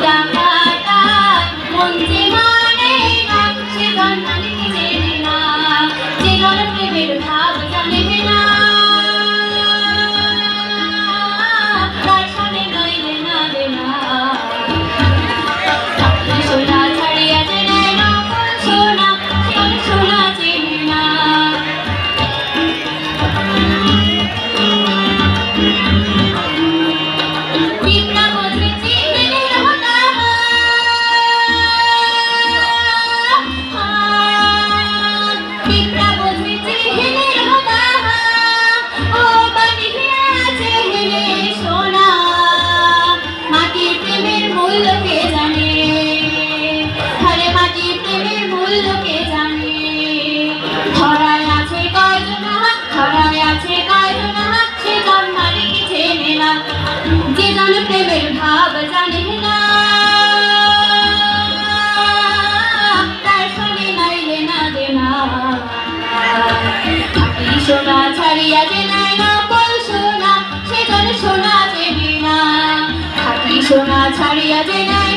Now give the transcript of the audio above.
টাকাটায় মন যে মানে না, সে ধন মালিক চেনে না, যে ধন প্রেমের ভাব জানে না, তার সামনে নইলে না দেনা। সোনা ছাড়িয়া যে নেয় নকল সোনা, সে সোনা চেনে না। পিঁপড়া বোঝে চিংড়ির হতাহাত, পিঁপড়া বোঝে চিংড়ির হতাহাত, ও বানিয়েছে হেলে সোনা। মাটির প্রেমের মূল্য কে জানে, আরে মাটির প্রেমের মূল্য কে জানে। ধরায় আছে কয়জন হাত, ধরায় আছে কয়জন হাত, সে জন মালিক চেনে না, যে জন প্রেমের ভাব জানে না, তার সঙ্গে নাইলে না দেনা। খাঁটি সোনা ছাড়িয়া যে নেয় নকল সোনা, সে জন সোনা চেনে না। খাঁটি সোনা ছাড়িয়া যে নেয়